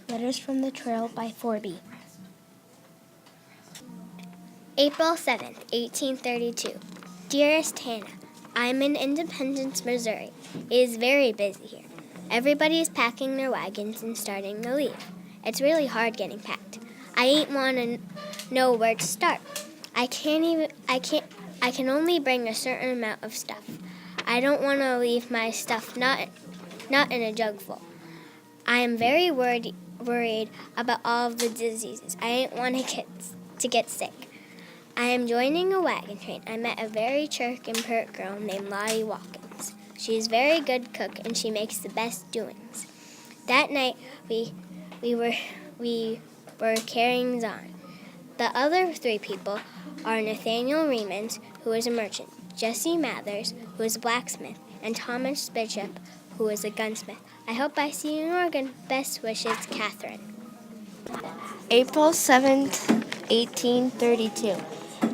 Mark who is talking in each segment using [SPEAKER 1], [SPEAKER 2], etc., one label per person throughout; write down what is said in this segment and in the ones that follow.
[SPEAKER 1] Letters from the Trail by Forby. April 7th, 1832. Dearest Hannah, I'm in Independence, Missouri. It is very busy here. Everybody is packing their wagons and starting to leave. It's really hard getting packed. I ain't want to know where to start. I can only bring a certain amount of stuff. I don't want to leave my stuff not in a jug full. I am very worried about all of the diseases. I ain't want to get sick. I am joining a wagon train. I met a very chirk and pert girl named Lottie Watkins. She is a very good cook and she makes the best doings. That night we were carrying on. The other three people are Nathaniel Remans, who is a merchant, Jesse Mathers, who is a blacksmith, and Thomas Bishop, who is a gunsmith. I hope I see you in Oregon. Best wishes, Catherine.
[SPEAKER 2] April 7th, 1832.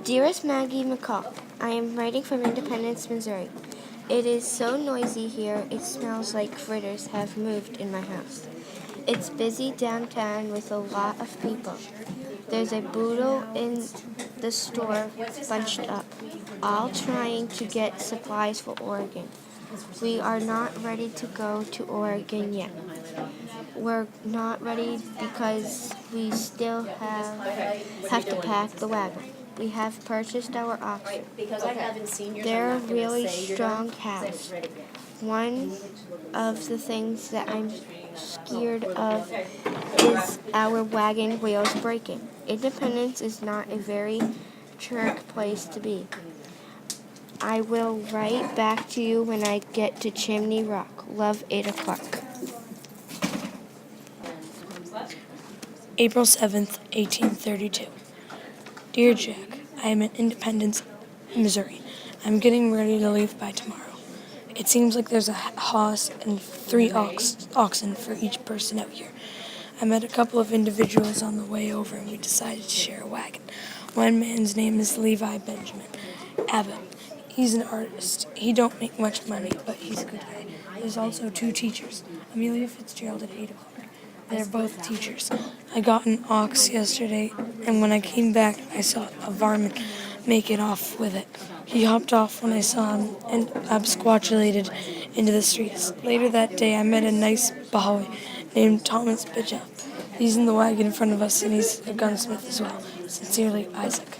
[SPEAKER 2] Dearest Maggie McCall, I am writing from Independence, Missouri. It is so noisy here, it smells like critters have moved in my house. It's busy downtown with a lot of people. There's a boodle in the store bunched up, all trying to get supplies for Oregon. We are not ready to go to Oregon yet. We're not ready because we still have to pack the wagon. We have purchased our oxen. They're really strong cows. One of the things that I'm scared of is our wagon wheels breaking. Independence is not a very chirk place to be. I will write back to you when I get to Chimney Rock. Love, Ada Clark.
[SPEAKER 3] April 7th, 1832. Dear Jack, I am in Independence, Missouri. I'm getting ready to leave by tomorrow. It seems like there's a horse and 3 oxen for each person out here. I met a couple of individuals on the way over and we decided to share a wagon. One man's name is Levi Benjamin Abbott. He's an artist. He don't make much money, but he's a good guy. There's also 2 teachers, Amelia Fitzgerald and Ada Clark. They're both teachers. I got an ox yesterday, and when I came back, I saw a varmint make it off with it. He hopped off when I saw him and absquatulated into the streets. Later that day, I met a nice boy named Thomas Bishop. He's in the wagon in front of us, and he's a gunsmith as well. Sincerely, Isaac.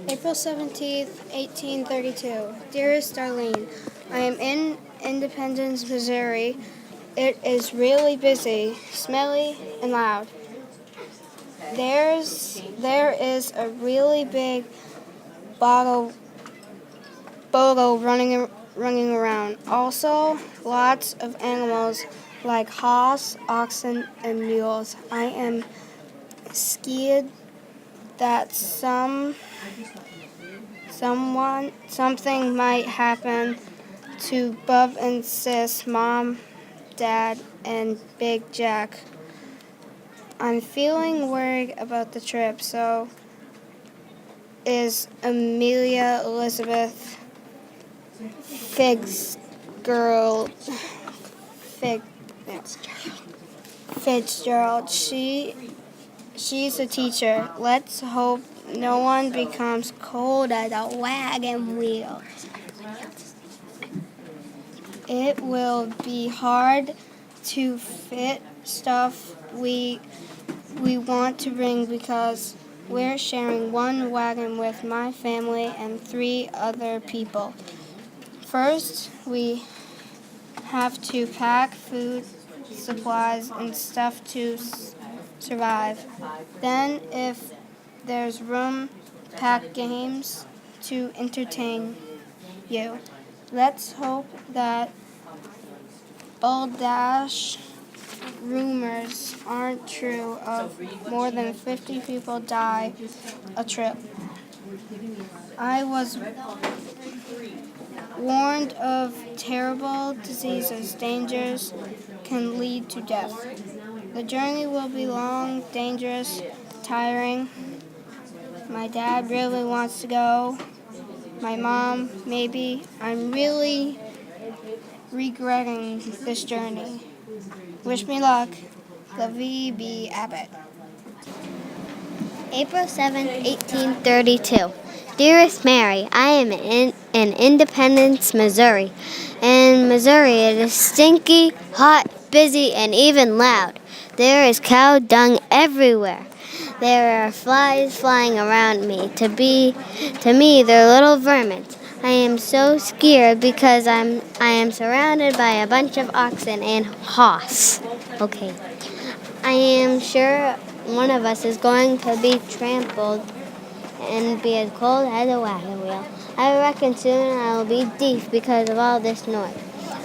[SPEAKER 4] April 17th, 1832. Dearest Darlene, I am in Independence, Missouri. It is really busy, smelly, and loud. There is a really big bogo running around. Also, lots of animals like horse, oxen, and mules. I am scared that something might happen to Bub and Sis, Mom, Dad, and Big Jack. I'm feeling worried about the trip, so is Amelia Elizabeth Fitzgerald. She's a teacher. Let's hope no one becomes cold at a wagon wheel. It will be hard to fit stuff we want to bring because we're sharing one wagon with my family and 3 other people. First, we have to pack food, supplies, and stuff to survive. Then, if there's room, pack games to entertain you. Let's hope that balderdash rumors aren't true of more than 50 people die a trip. I was warned of terrible diseases. Dangers can lead to death. The journey will be long, dangerous, tiring. My dad really wants to go. My mom, maybe. I'm really regretting this journey. Wish me luck. Lovey B. Abbott.
[SPEAKER 1] April 7th, 1832. Dearest Mary, I am in Independence, Missouri. In Missouri, it is stinky, hot, busy, and even loud. There is cow dung everywhere. There are flies flying around me. To me, they're little vermin. I am so scared because I am surrounded by a bunch of oxen and hoss. Okay. I am sure one of us is going to be trampled and be as cold as a wagon wheel. I reckon soon I will be deaf because of all this noise.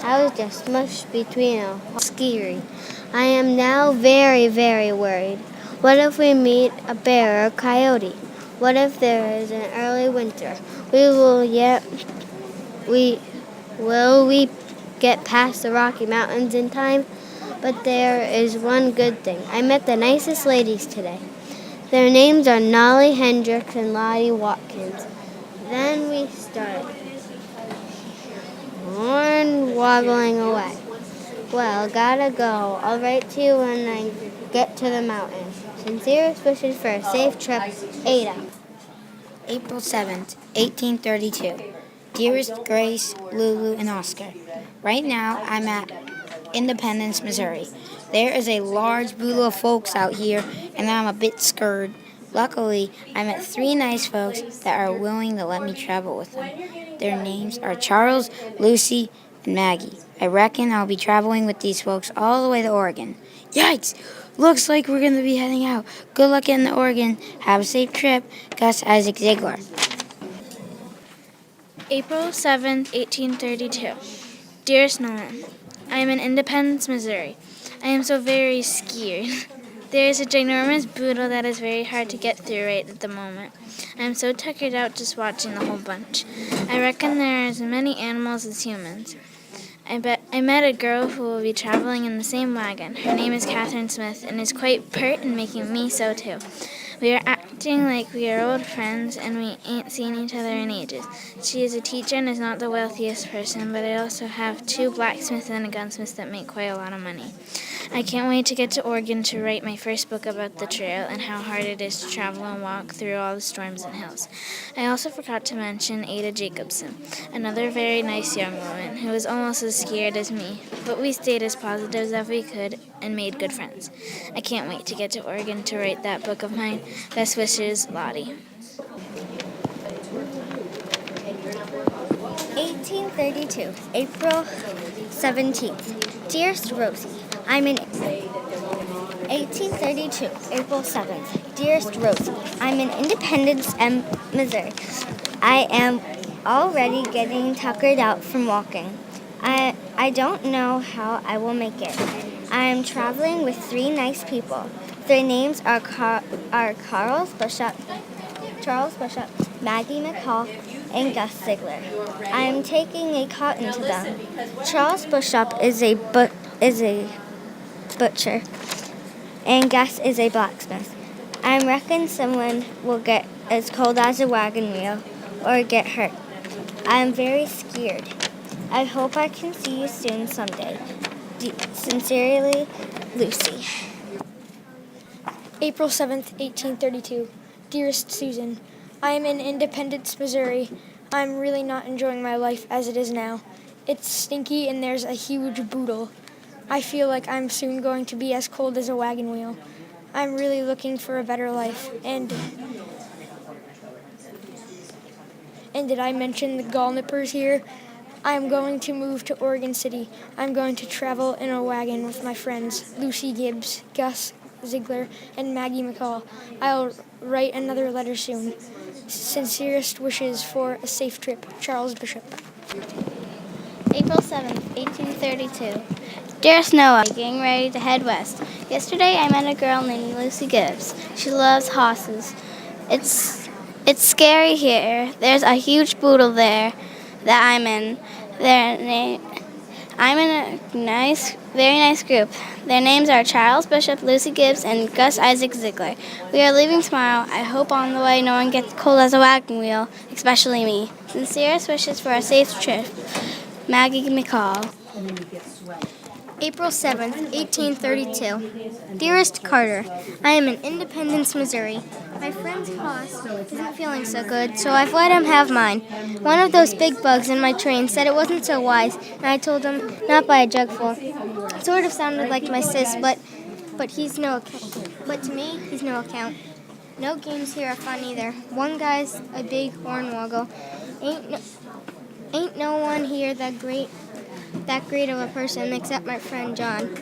[SPEAKER 1] I was just smushed between a scary. I am now very, very worried. What if we meet a bear or coyote? What if there is an early winter? Will we get past the Rocky Mountains in time? But there is one good thing. I met the nicest ladies today. Their names are Nolly Hendricks and Lottie Watkins. Then we start horn wobbling away. Well, gotta go. I'll write to you when I get to the mountain. Sincerest wishes for a safe trip, Ada.
[SPEAKER 5] April 7th, 1832. Dearest Grace, Lulu, and Oscar, right now I'm at Independence, Missouri. There is a large boodle of folks out here, and I'm a bit scared. Luckily, I met 3 nice folks that are willing to let me travel with them. Their names are Charles, Lucy, and Maggie. I reckon I'll be traveling with these folks all the way to Oregon. Yikes! Looks like we're going to be heading out. Good luck getting to Oregon. Have a safe trip. Gus Isaac Ziegler.
[SPEAKER 6] April 7th, 1832. Dearest Nolan, I am in Independence, Missouri. I am so very scared. There is a ginormous boodle that is very hard to get through right at the moment. I am so tuckered out just watching the whole bunch. I reckon there are as many animals as humans. I met a girl who will be traveling in the same wagon. Her name is Catherine Smith and is quite pert and making me so too. We are acting like we are old friends and we ain't seen each other in ages. She is a teacher and is not the wealthiest person, but I also have 2 blacksmiths and a gunsmith that make quite a lot of money. I can't wait to get to Oregon to write my first book about the trail and how hard it is to travel and walk through all the storms and hills. I also forgot to mention Ada Jacobson, another very nice young woman who was almost as scared as me, but we stayed as positive as we could and made good friends. I can't wait to get to Oregon to write that book of mine. Best wishes, Lottie.
[SPEAKER 1] 1832, April 17th. Dearest Rosie, I'm in 1832, April 7th. Dearest Rosie, I'm in Independence, Missouri. I am already getting tuckered out from walking. I don't know how I will make it. I am traveling with 3 nice people. Their names are Charles Bishop, Maggie McCall, and Gus Ziegler. I am taking a cotton to them. Charles Bishop is a butcher, and Gus is a blacksmith. I reckon someone will get as cold as a wagon wheel or get hurt. I am very scared. I hope I can see you soon someday. Sincerely, Lucy.
[SPEAKER 7] April 7th, 1832. Dearest Susan, I am in Independence, Missouri. I'm really not enjoying my life as it is now. It's stinky and there's a huge boodle. I feel like I'm soon going to be as cold as a wagon wheel. I'm really looking for a better life. And did I mention the gall nippers here? I'm going to move to Oregon City. I'm going to travel in a wagon with my friends, Lucy Gibbs, Gus Ziegler, and Maggie McCall. I'll write another letter soon. Sincerest wishes for a safe trip, Charles Bishop.
[SPEAKER 1] April 7th, 1832. Dearest Noah, getting ready to head west. Yesterday I met a girl named Lucy Gibbs. She loves horses. It's scary here. There's a huge boodle there that I'm in. I'm in a very nice group. Their names are Charles Bishop, Lucy Gibbs, and Gus Isaac Ziegler. We are leaving tomorrow. I hope on the way no one gets cold as a wagon wheel, especially me. Sincerest wishes for a safe trip, Maggie McCall. April 7th, 1832. Dearest Carter, I am in Independence, Missouri. My friend's hoss isn't feeling so good, so I've let him have mine. One of those big bugs in my train said it wasn't so wise, and I told him not buy a jugful. It sort of sounded like my sis, but he's no account. But to me, he's no account. No games here are fun either. One guy's a big hornwoggle. Ain't no one here that great of a person except my friend John.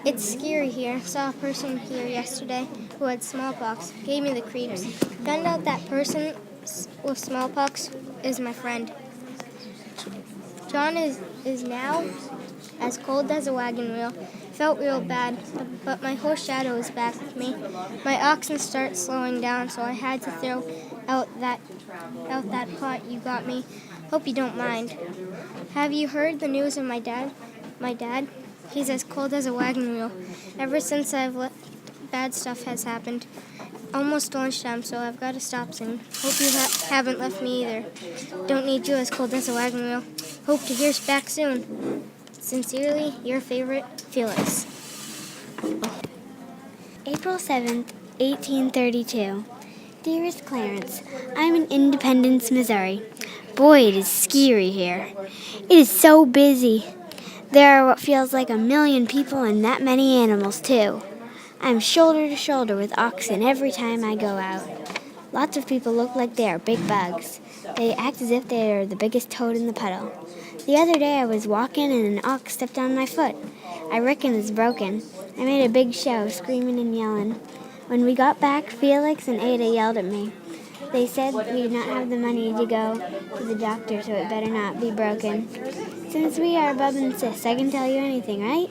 [SPEAKER 1] It's scary here. Saw a person here yesterday who had smallpox. Gave me the creeps. Found out that person with smallpox is my friend. John is now as cold as a wagon wheel. Felt real bad, but my horse Shadow is back with me. My oxen start slowing down, so I had to throw out that pot you got me. Hope you don't mind. Have you heard the news of my dad? My dad? He's as cold as a wagon wheel. Ever since bad stuff has happened. Almost lunchtime, so I've got to stop soon. Hope you haven't left me either. Don't need you as cold as a wagon wheel. Hope to hear back soon. Sincerely, your favorite, Felix.
[SPEAKER 8] April 7th, 1832. Dearest Clarence, I'm in Independence, Missouri. Boy, it is scary here. It is so busy. There are what feels like 1,000,000 people and that many animals, too. I'm shoulder to shoulder with oxen every time I go out. Lots of people look like they are big bugs. They act as if they are the biggest toad in the puddle. The other day I was walking and an ox stepped on my foot. I reckon it's broken. I made a big show, screaming and yelling. When we got back, Felix and Ada yelled at me. They said we did not have the money to go to the doctor, so it better not be broken. Since we are Bub and Sis, I can tell you anything, right?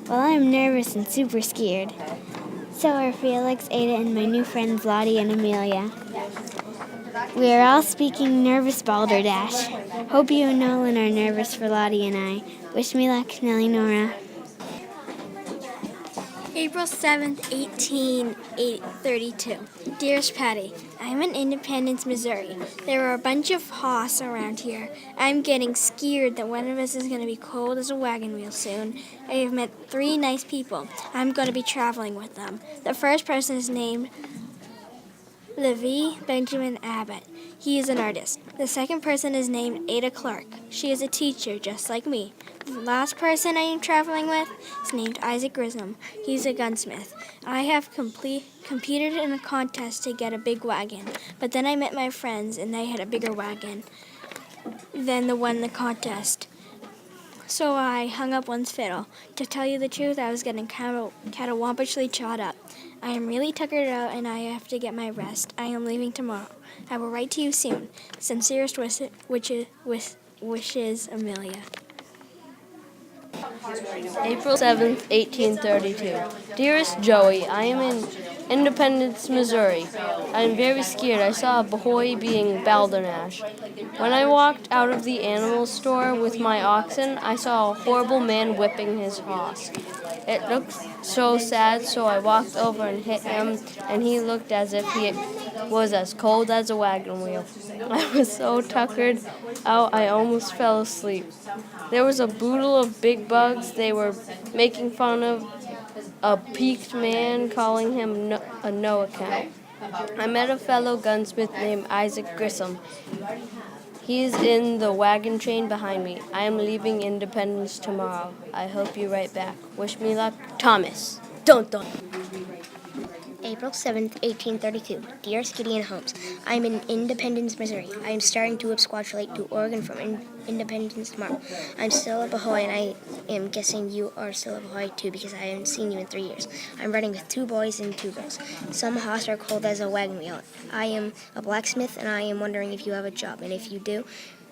[SPEAKER 8] Well, I'm nervous and super scared. So are Felix, Ada, and my new friends Lottie and Amelia. We are all speaking nervous balderdash. Hope you and Nolan are nervous for Lottie and I. Wish me luck, Nellie Nora.
[SPEAKER 1] April 7th, 1832. Dearest Patty, I'm in Independence, Missouri. There are a bunch of hoss around here. I'm getting scared that one of us is going to be cold as a wagon wheel soon. I have met 3 nice people. I'm going to be traveling with them. The first person is named Levi Benjamin Abbott. He is an artist. The second person is named Ada Clark. She is a teacher, just like me. The last person I am traveling with is named Isaac Grissom. He's a gunsmith. I have competed in a contest to get a big wagon, but then I met my friends and they had a bigger wagon than the one in the contest. So I hung up one's fiddle. To tell you the truth, I was getting catawampishly chawed up. I am really tuckered out and I have to get my rest. I am leaving tomorrow. I will write to you soon. Sincerest wishes, Amelia.
[SPEAKER 9] April 7th, 1832. Dearest Joey, I am in Independence, Missouri. I am very scared. I saw a boy being balderdash. When I walked out of the animal store with my oxen, I saw a horrible man whipping his horse. It looked so sad, so I walked over and hit him, and he looked as if he was as cold as a wagon wheel. I was so tuckered out I almost fell asleep. There was a boodle of big bugs. They were making fun of a peaked man, calling him a no account. I met a fellow gunsmith named Isaac Grissom. He's in the wagon train behind me. I am leaving Independence tomorrow. I hope you write back. Wish me luck, Thomas. Dun.
[SPEAKER 1] April 7th, 1832. Dearest Gideon Holmes, I am in Independence, Missouri. I am starting to expostulate to Oregon from Independence tomorrow. I'm still at Bahoy, and I am guessing you are still at Bahoy too because I haven't seen you in 3 years. I'm riding with 2 boys and 2 girls. Some hoss are cold as a wagon wheel. I am a blacksmith, and I am wondering if you have a job, and if you do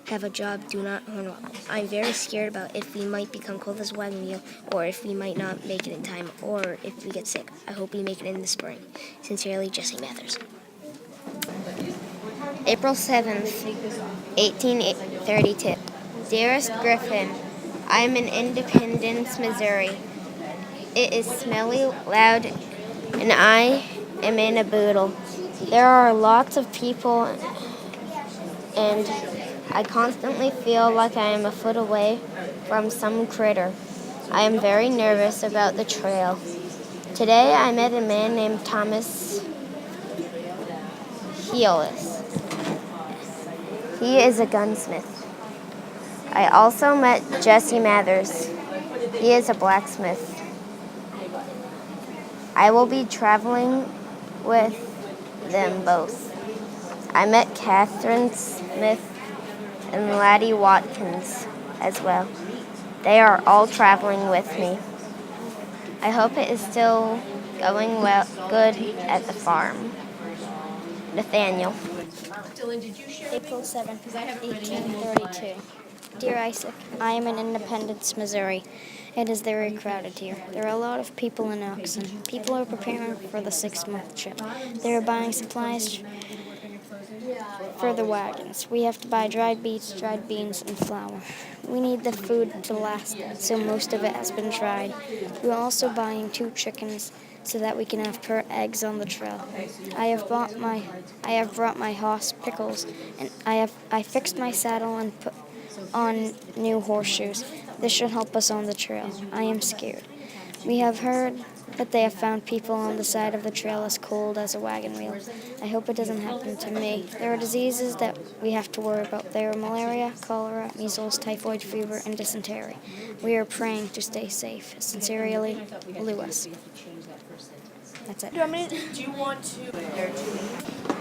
[SPEAKER 1] have a job, do not hornwalk. I'm very scared about if we might become cold as a wagon wheel, or if we might not make it in time, or if we get sick. I hope we make it in the spring. Sincerely, Jesse Mathers.
[SPEAKER 2] April 7th, 1832. Dearest Griffin, I am in Independence, Missouri. It is smelly, loud, and I am in a boodle. There are lots of people, and I constantly feel like I am a foot away from some critter. I am very nervous about the trail. Today I met a man named Thomas Heolis. He is a gunsmith. I also met Jesse Mathers. He is a blacksmith. I will be traveling with them both. I met Catherine Smith and Laddie Watkins as well. They are all traveling with me. I hope it is still going well, good at the farm. Nathaniel.
[SPEAKER 8] April 7th, 1832. Dear Isaac, I am in Independence, Missouri. It is very crowded here. There are a lot of people in oxen. People are preparing for the 6-month trip. They are buying supplies for the wagons. We have to buy dried beets, dried beans, and flour. We need the food to last, so most of it has been tried. We are also buying 2 chickens so that we can have eggs on the trail. I have brought my horse Pickles, and I fixed my saddle and put on new horseshoes. This should help us on the trail. I am scared. We have heard that they have found people on the side of the trail as cold as a wagon wheel. I hope it doesn't happen to me. There are diseases that we have to worry about. There are malaria, cholera, measles, typhoid fever, and dysentery. We are praying to stay safe. Sincerely, Lewis. That's it.
[SPEAKER 3] Do you want to?